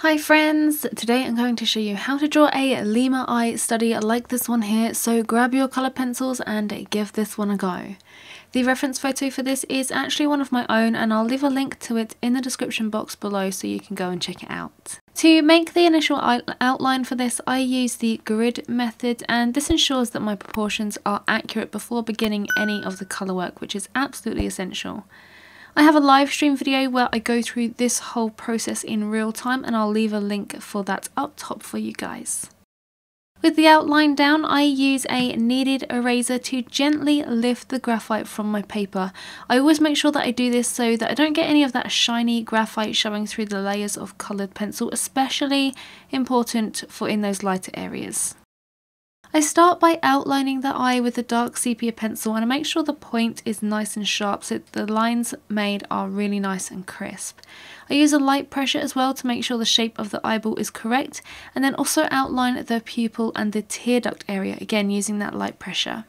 Hi friends! Today I'm going to show you how to draw a lemur eye study like this one here, so grab your colour pencils and give this one a go. The reference photo for this is actually one of my own, and I'll leave a link to it in the description box below so you can go and check it out. To make the initial outline for this, I use the grid method, and this ensures that my proportions are accurate before beginning any of the colour work, which is absolutely essential. I have a live stream video where I go through this whole process in real time, and I'll leave a link for that up top for you guys. With the outline down, I use a kneaded eraser to gently lift the graphite from my paper. I always make sure that I do this so that I don't get any of that shiny graphite showing through the layers of coloured pencil, especially important for in those lighter areas. I start by outlining the eye with a dark sepia pencil, and I make sure the point is nice and sharp so the lines made are really nice and crisp. I use a light pressure as well to make sure the shape of the eyeball is correct, and then also outline the pupil and the tear duct area, again using that light pressure.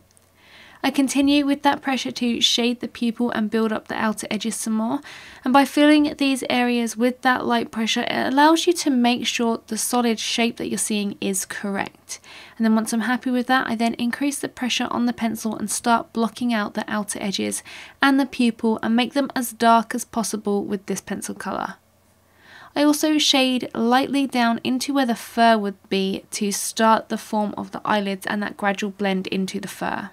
I continue with that pressure to shade the pupil and build up the outer edges some more, and by filling these areas with that light pressure, it allows you to make sure the solid shape that you're seeing is correct. And then once I'm happy with that, I then increase the pressure on the pencil and start blocking out the outer edges and the pupil and make them as dark as possible with this pencil colour. I also shade lightly down into where the fur would be to start the form of the eyelids and that gradual blend into the fur.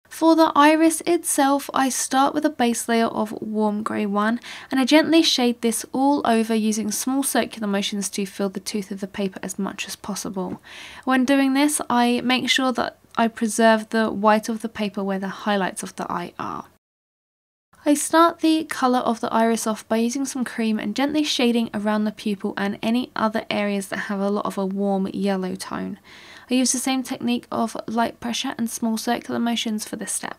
For the iris itself, I start with a base layer of warm grey 1, and I gently shade this all over using small circular motions to fill the tooth of the paper as much as possible. When doing this, I make sure that I preserve the white of the paper where the highlights of the eye are. I start the colour of the iris off by using some cream and gently shading around the pupil and any other areas that have a lot of a warm yellow tone. I use the same technique of light pressure and small circular motions for this step.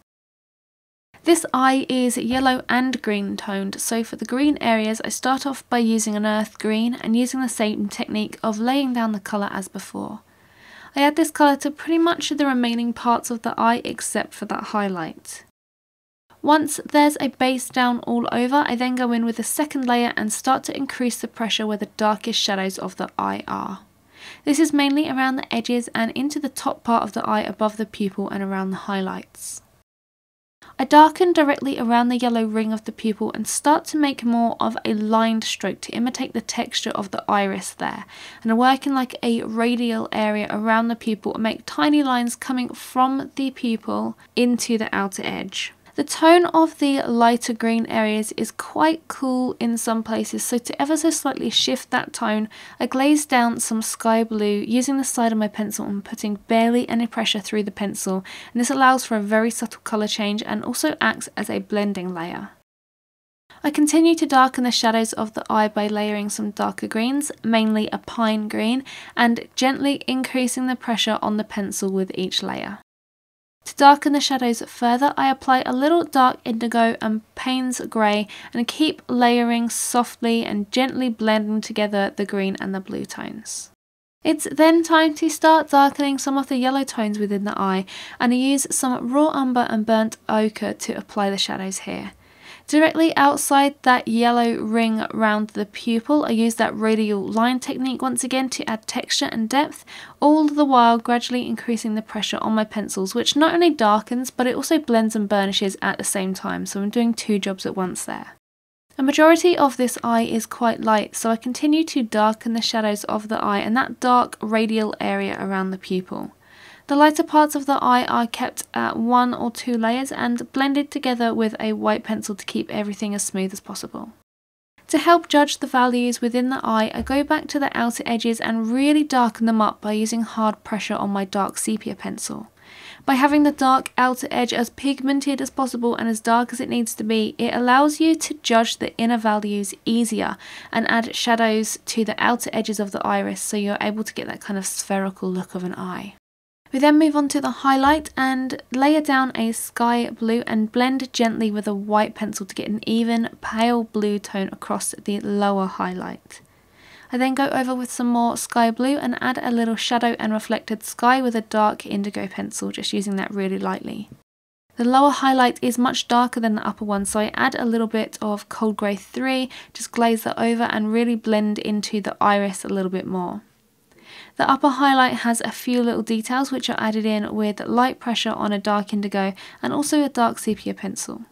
This eye is yellow and green toned, so for the green areas I start off by using an earth green and using the same technique of laying down the colour as before. I add this colour to pretty much the remaining parts of the eye except for that highlight. Once there's a base down all over, I then go in with a second layer and start to increase the pressure where the darkest shadows of the eye are. This is mainly around the edges and into the top part of the eye above the pupil and around the highlights. I darken directly around the yellow ring of the pupil and start to make more of a lined stroke to imitate the texture of the iris there, and I work in like a radial area around the pupil and make tiny lines coming from the pupil into the outer edge. The tone of the lighter green areas is quite cool in some places, so to ever so slightly shift that tone, I glaze down some sky blue using the side of my pencil and putting barely any pressure through the pencil, and this allows for a very subtle colour change and also acts as a blending layer. I continue to darken the shadows of the eye by layering some darker greens, mainly a pine green, and gently increasing the pressure on the pencil with each layer. To darken the shadows further, I apply a little dark indigo and Payne's grey and keep layering softly and gently blending together the green and the blue tones. It's then time to start darkening some of the yellow tones within the eye, and I use some raw umber and burnt ochre to apply the shadows here. Directly outside that yellow ring around the pupil, I use that radial line technique once again to add texture and depth, all the while gradually increasing the pressure on my pencils, which not only darkens but it also blends and burnishes at the same time, so I'm doing two jobs at once there. A majority of this eye is quite light, so I continue to darken the shadows of the eye and that dark radial area around the pupil. The lighter parts of the eye are kept at 1 or 2 layers and blended together with a white pencil to keep everything as smooth as possible. To help judge the values within the eye, I go back to the outer edges and really darken them up by using hard pressure on my dark sepia pencil. By having the dark outer edge as pigmented as possible and as dark as it needs to be, it allows you to judge the inner values easier and add shadows to the outer edges of the iris, so you're able to get that kind of spherical look of an eye. We then move on to the highlight and layer down a sky blue and blend gently with a white pencil to get an even pale blue tone across the lower highlight. I then go over with some more sky blue and add a little shadow and reflected sky with a dark indigo pencil, just using that really lightly. The lower highlight is much darker than the upper one, so I add a little bit of Cold Grey 3, just glaze that over and really blend into the iris a little bit more. The upper highlight has a few little details which are added in with light pressure on a dark indigo and also a dark sepia pencil.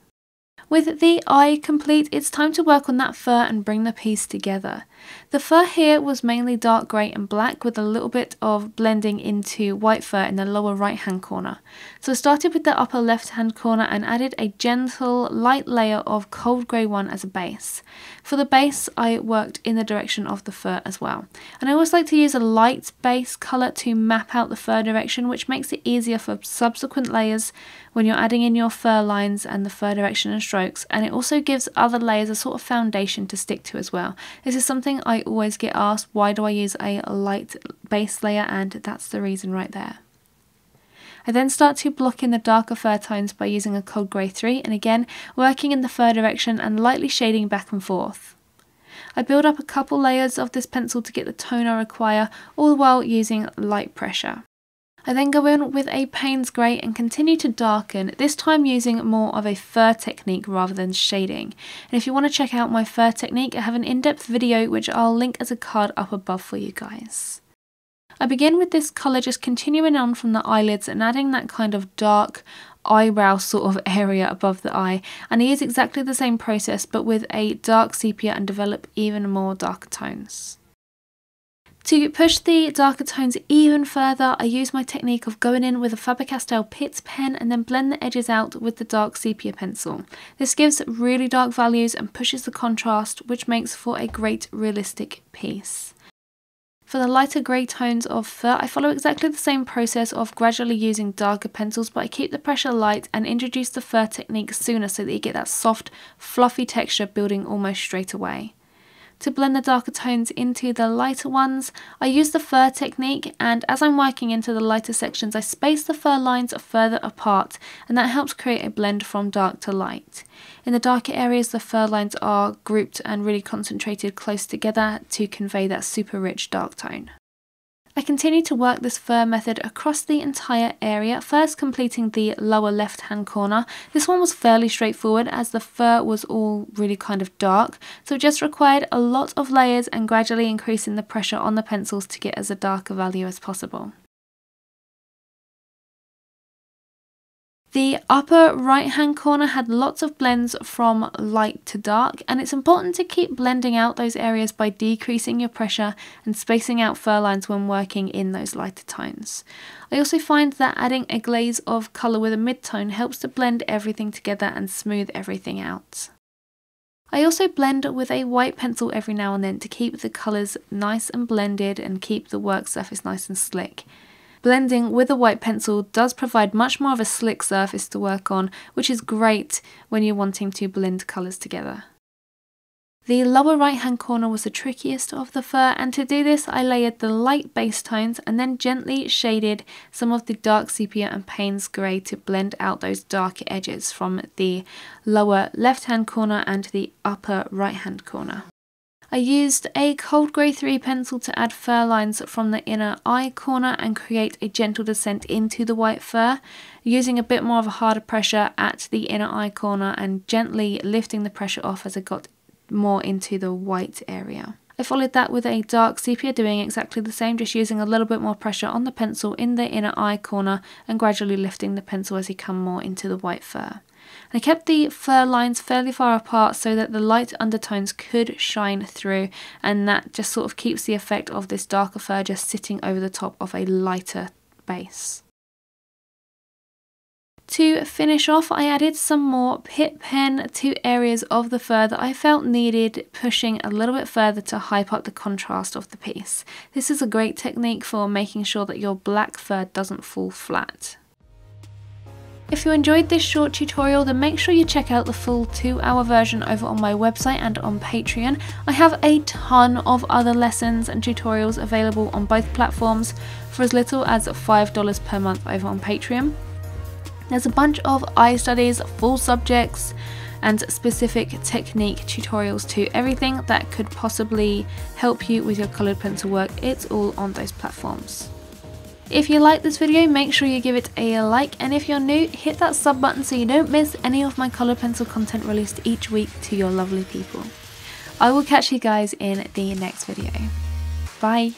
With the eye complete, it's time to work on that fur and bring the piece together. The fur here was mainly dark grey and black with a little bit of blending into white fur in the lower right hand corner. So I started with the upper left hand corner and added a gentle light layer of cold grey one as a base. For the base I worked in the direction of the fur as well. And I always like to use a light base colour to map out the fur direction, which makes it easier for subsequent layers when you're adding in your fur lines and the fur direction and strokes, and it also gives other layers a sort of foundation to stick to as well. This is something I always get asked, why do I use a light base layer, and that's the reason right there. I then start to block in the darker fur tones by using a Cold Grey 3 and again working in the fur direction and lightly shading back and forth. I build up a couple layers of this pencil to get the tone I require, all the while using light pressure. I then go in with a Payne's Grey and continue to darken, this time using more of a fur technique rather than shading. And if you want to check out my fur technique, I have an in-depth video which I'll link as a card up above for you guys. I begin with this colour just continuing on from the eyelids and adding that kind of dark eyebrow sort of area above the eye, and I use exactly the same process but with a dark sepia and develop even more darker tones. To push the darker tones even further, I use my technique of going in with a Faber-Castell Pitt pen and then blend the edges out with the dark sepia pencil. This gives really dark values and pushes the contrast, which makes for a great realistic piece. For the lighter grey tones of fur, I follow exactly the same process of gradually using darker pencils, but I keep the pressure light and introduce the fur technique sooner so that you get that soft, fluffy texture building almost straight away. To blend the darker tones into the lighter ones, I use the fur technique, and as I'm working into the lighter sections I space the fur lines further apart, and that helps create a blend from dark to light. In the darker areas the fur lines are grouped and really concentrated close together to convey that super rich dark tone. I continue to work this fur method across the entire area, first completing the lower left hand corner. This one was fairly straightforward as the fur was all really kind of dark, so it just required a lot of layers and gradually increasing the pressure on the pencils to get as a darker value as possible. The upper right hand corner had lots of blends from light to dark, and it's important to keep blending out those areas by decreasing your pressure and spacing out fur lines when working in those lighter tones. I also find that adding a glaze of colour with a mid-tone helps to blend everything together and smooth everything out. I also blend with a white pencil every now and then to keep the colours nice and blended and keep the work surface nice and slick. Blending with a white pencil does provide much more of a slick surface to work on, which is great when you're wanting to blend colours together. The lower right hand corner was the trickiest of the fur, and to do this I layered the light base tones and then gently shaded some of the dark sepia and Payne's Grey to blend out those darker edges from the lower left hand corner and the upper right hand corner. I used a Cold Grey 3 pencil to add fur lines from the inner eye corner and create a gentle descent into the white fur, using a bit more of a harder pressure at the inner eye corner and gently lifting the pressure off as I got more into the white area. I followed that with a dark sepia, doing exactly the same, just using a little bit more pressure on the pencil in the inner eye corner and gradually lifting the pencil as you come more into the white fur. I kept the fur lines fairly far apart so that the light undertones could shine through, and that just sort of keeps the effect of this darker fur just sitting over the top of a lighter base. To finish off, I added some more Pitt pen to areas of the fur that I felt needed pushing a little bit further to hype up the contrast of the piece. This is a great technique for making sure that your black fur doesn't fall flat. If you enjoyed this short tutorial, then make sure you check out the full 2-hour version over on my website and on Patreon. I have a ton of other lessons and tutorials available on both platforms for as little as $5 per month over on Patreon. There's a bunch of eye studies, full subjects, and specific technique tutorials to everything that could possibly help you with your coloured pencil work. It's all on those platforms. If you like this video, make sure you give it a like, and if you're new, hit that sub button so you don't miss any of my colour pencil content released each week to your lovely people. I will catch you guys in the next video. Bye!